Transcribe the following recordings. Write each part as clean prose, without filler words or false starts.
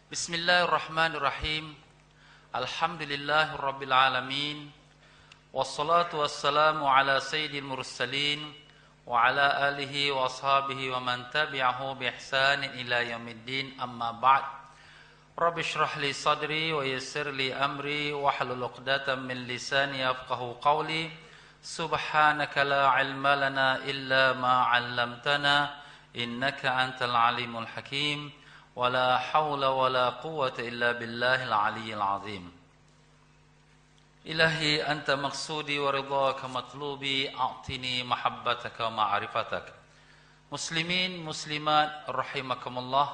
Bismillahirrahmanirrahim. Alhamdulillahirabbil alamin. Wassalatu wassalamu ala sayyidil mursalin wa ala alihi wa ashabihi wa man tabi'ahu bi ihsanin ila yaumiddin. Amma ba'd. Rabbi shrah li sadri wa yassir li amri wa hlul 'uqdatam min lisani yafqahu qawli. Subhanaka la 'ilma lana illa ma 'allamtana innaka antal alimul hakim. ولا حول ولا قوة إلا بالله العلي العظيم. إلهي أنت مقصودي ورضاك مطلوبي أعطني محبتك ومعرفتك. مسلمين مسلمات رحمكم الله.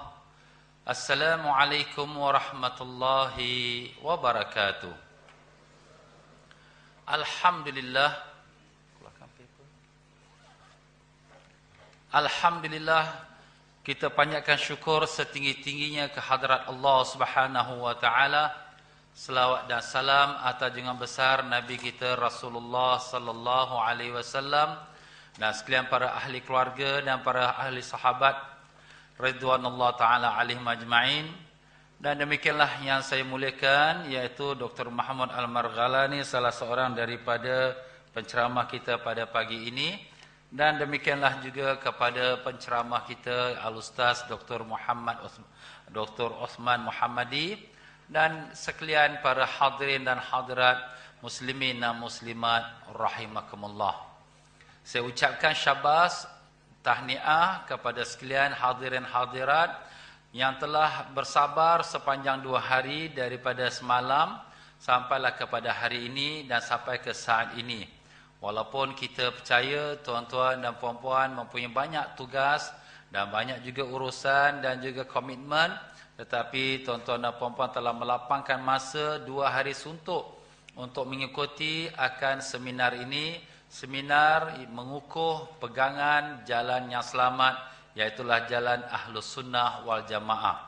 السلام عليكم ورحمة الله وبركاته. Alhamdulillah. Alhamdulillah, kita panjatkan syukur setinggi-tingginya kehadrat Allah Subhanahu wa taala. Selawat dan salam atas junjungan besar Nabi kita Rasulullah sallallahu alaihi wasallam dan sekalian para ahli keluarga dan para ahli sahabat ridwanullah taala alaihim ajmain. Dan demikianlah yang saya muliakan, iaitu Dr. Muhammad Al-Marghalani, salah seorang daripada penceramah kita pada pagi ini. Dan demikianlah juga kepada penceramah kita Al-Ustaz Dr. Osman Muhammadi dan sekalian para hadirin dan hadirat muslimin dan muslimat rahimakumullah. Saya ucapkan syabas tahniah kepada sekalian hadirin hadirat yang telah bersabar sepanjang 2 hari daripada semalam sampailah kepada hari ini dan sampai ke saat ini. Walaupun kita percaya tuan-tuan dan puan-puan mempunyai banyak tugas dan banyak juga urusan dan juga komitmen, tetapi tuan-tuan dan puan-puan telah melapangkan masa 2 hari suntuk untuk mengikuti akan seminar ini. Seminar mengukuh pegangan jalan yang selamat, iaitulah jalan Ahlus Sunnah wal Jamaah.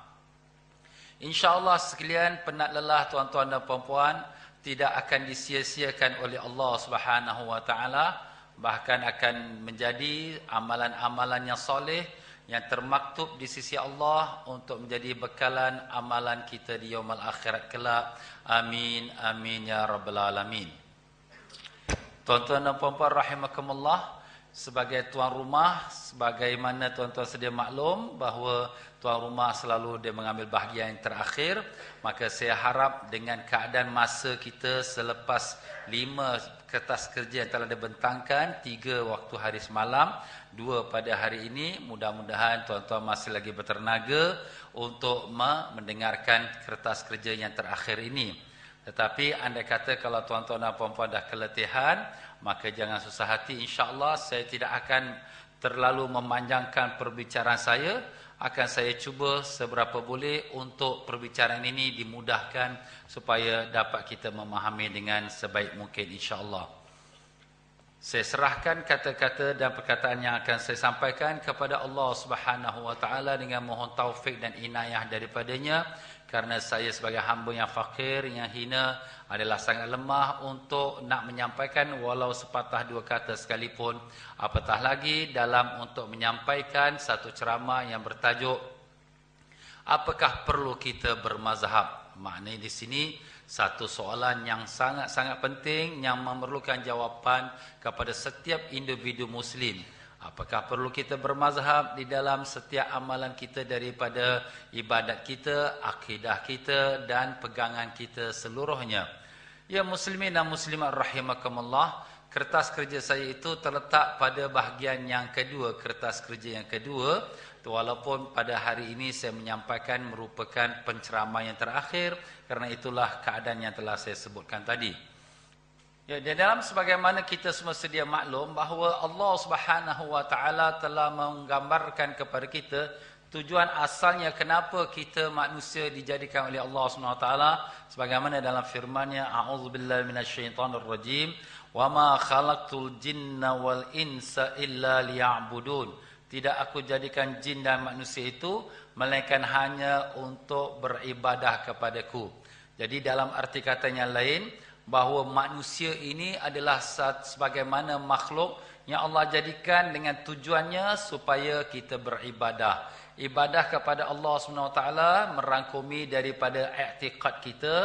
InsyaAllah sekalian, penat lelah tuan-tuan dan puan-puan tidak akan disia-siakan oleh Allah Subhanahu wa taala, bahkan akan menjadi amalan-amalan yang soleh yang termaktub di sisi Allah untuk menjadi bekalan amalan kita di yaumul akhirat kelak. Amin amin ya rabbal alamin. Tuan-tuan dan puan-puan rahimakumullah, sebagai tuan rumah, sebagaimana tuan-tuan sedia maklum bahawa tuan rumah selalu dia mengambil bahagian yang terakhir, maka saya harap dengan keadaan masa kita selepas 5 kertas kerja yang telah dibentangkan, 3 waktu hari semalam, 2 pada hari ini, mudah-mudahan tuan-tuan masih lagi bertenaga untuk mendengarkan kertas kerja yang terakhir ini. Tetapi andai kata kalau tuan-tuan dan puan-puan dah keletihan, maka jangan susah hati. InsyaAllah saya tidak akan terlalu memanjangkan perbicaraan saya. Akan saya cuba seberapa boleh untuk perbicaraan ini dimudahkan supaya dapat kita memahami dengan sebaik mungkin insyaAllah. Saya serahkan kata-kata dan perkataan yang akan saya sampaikan kepada Allah Subhanahu wa taala dengan mohon taufik dan inayah daripadanya, kerana saya sebagai hamba yang fakir, yang hina, adalah sangat lemah untuk nak menyampaikan walau sepatah 2 kata sekalipun, apatah lagi dalam untuk menyampaikan satu ceramah yang bertajuk apakah perlu kita bermazhab. Maknanya di sini satu soalan yang sangat-sangat penting yang memerlukan jawapan kepada setiap individu muslim. Apakah perlu kita bermazhab di dalam setiap amalan kita, daripada ibadat kita, akidah kita dan pegangan kita seluruhnya. Ya muslimin dan muslimat rahimakumullah, kertas kerja saya itu terletak pada bahagian yang kedua, kertas kerja yang kedua. Walaupun pada hari ini saya menyampaikan merupakan penceramah yang terakhir, kerana itulah keadaan yang telah saya sebutkan tadi. Ya, di dalam sebagaimana kita semua sedia maklum bahawa Allah Subhanahu wa taala telah menggambarkan kepada kita tujuan asalnya kenapa kita manusia dijadikan oleh Allah Subhanahu wa taala, sebagaimana dalam firman-Nya, a'udzubillahi minasyaitonirrajim, wa ma khalaqtul jinna wal insa illa liya'budun. Tidak aku jadikan jin dan manusia itu melainkan hanya untuk beribadah kepadaku. Jadi dalam arti katanya lain, bahawa manusia ini adalah sebagaimana makhluk yang Allah jadikan dengan tujuannya supaya kita beribadah. ibadah kepada Allah SWT merangkumi daripada i'tiqad kita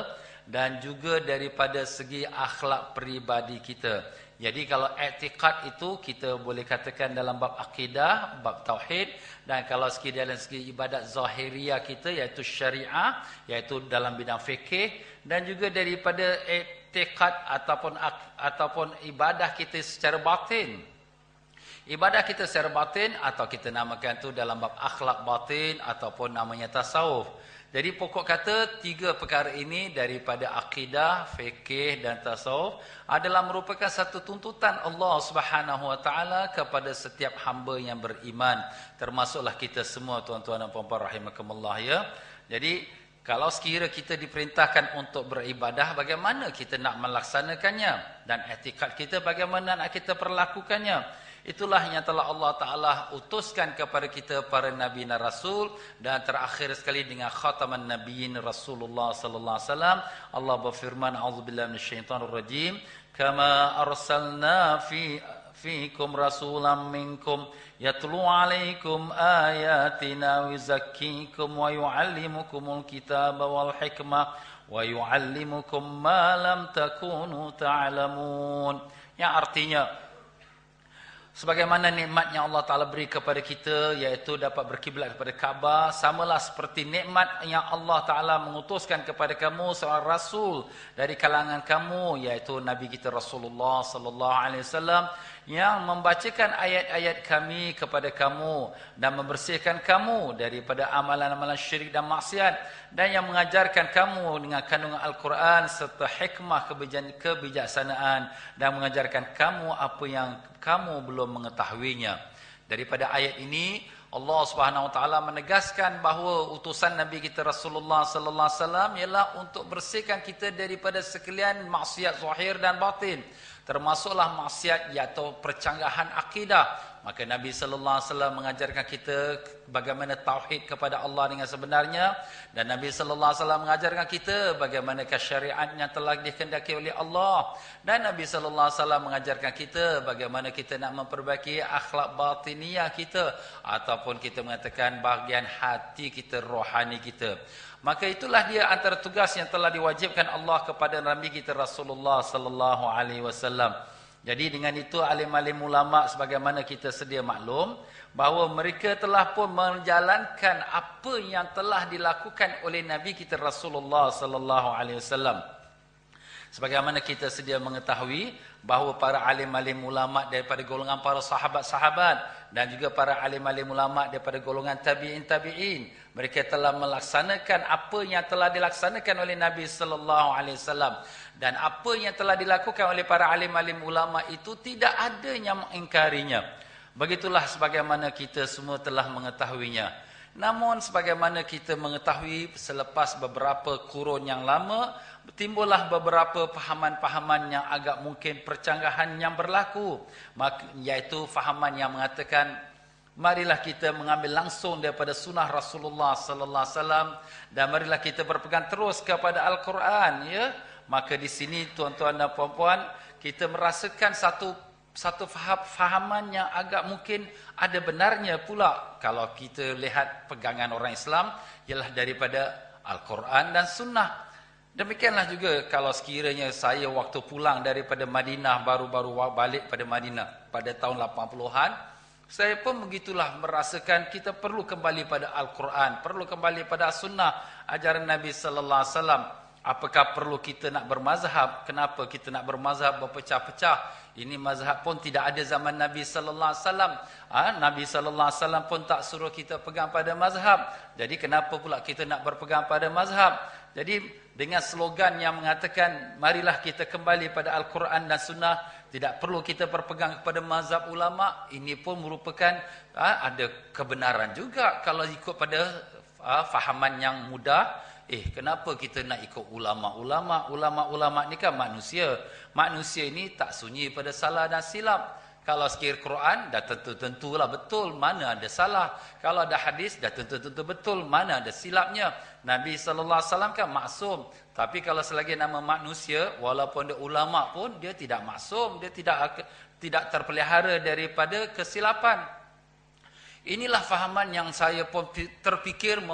dan juga daripada segi akhlak peribadi kita. Jadi kalau i'tiqad itu kita boleh katakan dalam bab akidah, bab tauhid, dan kalau dalam segi ibadat zahiriah kita iaitu syariah, iaitu dalam bidang fikih, dan juga daripada i'tiqad ataupun ibadah kita secara batin. Ibadah kita secara batin atau kita namakan tu dalam bab akhlak batin ataupun namanya tasawuf. Jadi pokok kata tiga perkara ini daripada akidah, fikih dan tasawuf adalah merupakan satu tuntutan Allah Subhanahu Wa Taala kepada setiap hamba yang beriman. Termasuklah kita semua tuan-tuan dan puan-puan rahimakumullah ya. Jadi kalau sekira kita diperintahkan untuk beribadah, bagaimana kita nak melaksanakannya? Dan etikad kita bagaimana nak kita perlakukannya? Itulah yang telah Allah Ta'ala utuskan kepada kita para Nabi dan Rasul. Dan terakhir sekali dengan khataman Nabiyin Rasulullah Sallallahu Alaihi Wasallam. Allah berfirman, A'udzubillahi minasyaitanir rajim. Kama arsalna fiikum rasulan minkum yatlu alaikum ayatina wa yuzakkikum wa yu'allimukumul kitaba wal hikmah wa yu'allimukum ma lam takunu ta'lamun. Yang artinya, sebagaimana nikmat yang Allah Ta'ala beri kepada kita, iaitu dapat berkiblat kepada Kaabah, samalah seperti nikmat yang Allah Ta'ala mengutuskan kepada kamu seorang Rasul dari kalangan kamu, iaitu Nabi kita Rasulullah Sallallahu Alaihi Wasallam, yang membacakan ayat-ayat kami kepada kamu dan membersihkan kamu daripada amalan-amalan syirik dan maksiat, dan yang mengajarkan kamu dengan kandungan Al-Quran serta hikmah kebijaksanaan, dan mengajarkan kamu apa yang kamu belum mengetahuinya. Daripada ayat ini Allah Subhanahu Wa Taala menegaskan bahawa utusan Nabi kita Rasulullah Sallallahu Alaihi Wasallam ialah untuk bersihkan kita daripada sekalian maksiat zahir dan batin, termasuklah maksiat iaitu percanggahan akidah. Maka Nabi Sallallahu Alaihi Wasallam mengajarkan kita bagaimana tauhid kepada Allah dengan sebenarnya, dan Nabi Sallallahu Alaihi Wasallam mengajarkan kita bagaimana syariat yang telah dikehendaki oleh Allah, dan Nabi Sallallahu Alaihi Wasallam mengajarkan kita bagaimana kita nak memperbaiki akhlak batiniyah kita, ataupun kita mengatakan bahagian hati kita, rohani kita. Maka itulah dia antara tugas yang telah diwajibkan Allah kepada Nabi kita Rasulullah Sallallahu Alaihi Wasallam. Jadi dengan itu alim-alim ulama sebagaimana kita sedia maklum bahawa mereka telah pun menjalankan apa yang telah dilakukan oleh Nabi kita Rasulullah Sallallahu Alaihi Wasallam. Sebagaimana kita sedia mengetahui bahawa para alim-alim ulama daripada golongan para sahabat-sahabat dan juga para alim-alim ulama daripada golongan tabi'in, mereka telah melaksanakan apa yang telah dilaksanakan oleh Nabi Sallallahu Alaihi Wasallam, dan apa yang telah dilakukan oleh para alim-alim ulama itu tidak ada yang mengingkarinya. Begitulah sebagaimana kita semua telah mengetahuinya. Namun sebagaimana kita mengetahui, selepas beberapa kurun yang lama timbullah beberapa fahaman-fahaman yang agak mungkin percanggahan yang berlaku, iaitu fahaman yang mengatakan marilah kita mengambil langsung daripada sunnah Rasulullah Sallallahu Alaihi Wasallam dan marilah kita berpegang terus kepada Al-Quran, ya. Maka di sini tuan-tuan dan puan-puan, kita merasakan satu fahaman yang agak mungkin ada benarnya pula kalau kita lihat pegangan orang Islam ialah daripada Al-Quran dan Sunnah. Demikianlah juga kalau sekiranya saya waktu pulang daripada Madinah, baru-baru balik pada Madinah pada tahun 80-an, saya pun begitulah merasakan kita perlu kembali pada Al-Quran, perlu kembali pada Sunnah, ajaran Nabi Sallallahu Alaihi Wasallam. Apakah perlu kita nak bermazhab? Kenapa kita nak bermazhab berpecah-pecah? Ini mazhab pun tidak ada zaman Nabi Sallallahu Alaihi Wasallam. Nabi Sallallahu Alaihi Wasallam pun tak suruh kita pegang pada mazhab. Jadi kenapa pula kita nak berpegang pada mazhab? Jadi dengan slogan yang mengatakan marilah kita kembali pada Al-Quran dan Sunnah, tidak perlu kita berpegang kepada mazhab ulama, ini pun merupakan ada kebenaran juga kalau ikut pada fahaman yang mudah. Kenapa kita nak ikut ulama-ulama? Ulama-ulama ni kan manusia. Manusia ini tak sunyi pada salah dan silap. Kalau sekir Quran, dah tentu-tentulah betul, mana ada salah. Kalau ada hadis, dah tentu-tentu betul, mana ada silapnya. Nabi SAW kan maksum. Tapi kalau selagi nama manusia, walaupun dia ulama pun, dia tidak maksum. Dia tidak terpelihara daripada kesilapan. Inilah fahaman yang saya pun terfikir